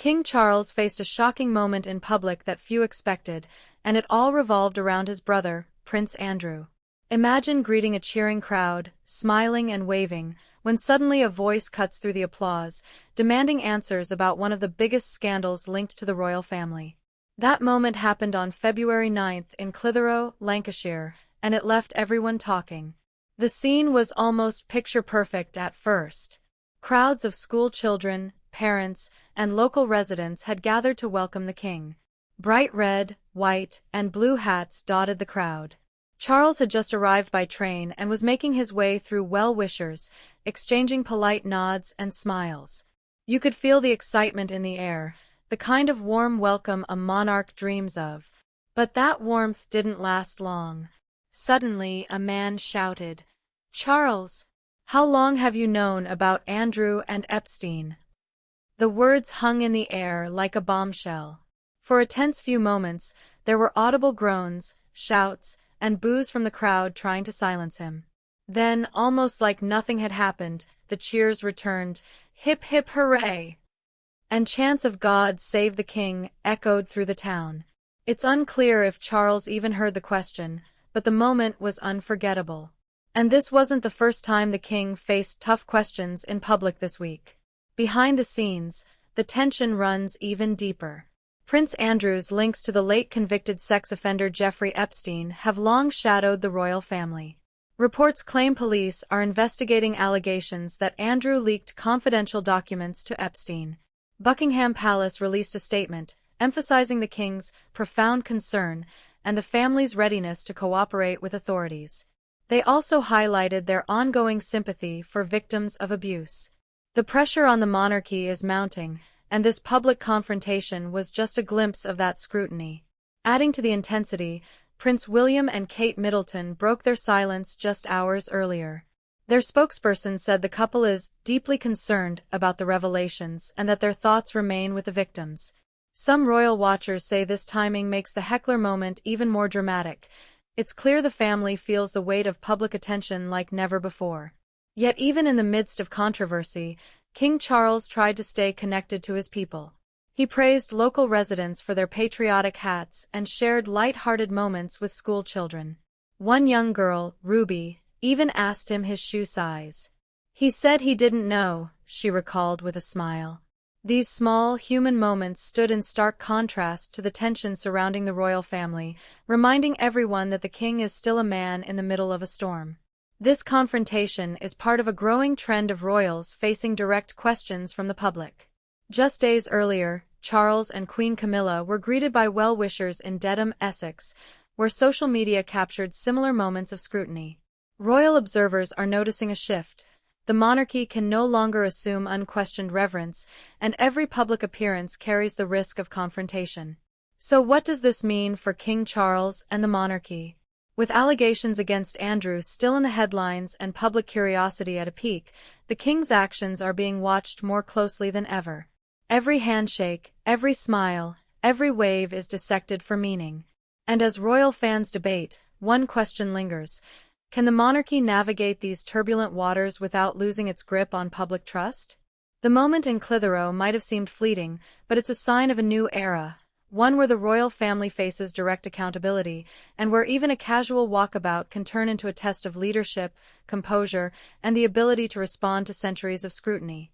King Charles faced a shocking moment in public that few expected, and it all revolved around his brother, Prince Andrew. Imagine greeting a cheering crowd, smiling and waving, when suddenly a voice cuts through the applause, demanding answers about one of the biggest scandals linked to the royal family. That moment happened on February 9th in Clitheroe, Lancashire, and it left everyone talking. The scene was almost picture-perfect at first. Crowds of school children, parents, and local residents had gathered to welcome the king. Bright red, white, and blue hats dotted the crowd. Charles had just arrived by train and was making his way through well-wishers, exchanging polite nods and smiles. You could feel the excitement in the air, the kind of warm welcome a monarch dreams of. But that warmth didn't last long. Suddenly, a man shouted, "Charles, how long have you known about Andrew and Epstein?" The words hung in the air like a bombshell. For a tense few moments, there were audible groans, shouts, and boos from the crowd trying to silence him. Then, almost like nothing had happened, the cheers returned, "Hip hip hooray!" And chants of "God save the King" echoed through the town. It's unclear if Charles even heard the question, but the moment was unforgettable. And this wasn't the first time the king faced tough questions in public this week. Behind the scenes, the tension runs even deeper. Prince Andrew's links to the late convicted sex offender Jeffrey Epstein have long shadowed the royal family. Reports claim police are investigating allegations that Andrew leaked confidential documents to Epstein. Buckingham Palace released a statement, emphasizing the king's profound concern and the family's readiness to cooperate with authorities. They also highlighted their ongoing sympathy for victims of abuse. The pressure on the monarchy is mounting, and this public confrontation was just a glimpse of that scrutiny. Adding to the intensity, Prince William and Kate Middleton broke their silence just hours earlier. Their spokesperson said the couple is deeply concerned about the revelations and that their thoughts remain with the victims. Some royal watchers say this timing makes the heckler moment even more dramatic. It's clear the family feels the weight of public attention like never before. Yet even in the midst of controversy, King Charles tried to stay connected to his people. He praised local residents for their patriotic hats and shared light-hearted moments with school children. One young girl, Ruby, even asked him his shoe size. He said he didn't know, she recalled with a smile. These small, human moments stood in stark contrast to the tension surrounding the royal family, reminding everyone that the king is still a man in the middle of a storm. This confrontation is part of a growing trend of royals facing direct questions from the public. Just days earlier, Charles and Queen Camilla were greeted by well-wishers in Dedham, Essex, where social media captured similar moments of scrutiny. Royal observers are noticing a shift. The monarchy can no longer assume unquestioned reverence, and every public appearance carries the risk of confrontation. So what does this mean for King Charles and the monarchy? With allegations against Andrew still in the headlines and public curiosity at a peak, the king's actions are being watched more closely than ever. Every handshake, every smile, every wave is dissected for meaning. And as royal fans debate, one question lingers. Can the monarchy navigate these turbulent waters without losing its grip on public trust? The moment in Clitheroe might have seemed fleeting, but it's a sign of a new era, one where the royal family faces direct accountability, and where even a casual walkabout can turn into a test of leadership, composure, and the ability to respond to centuries of scrutiny.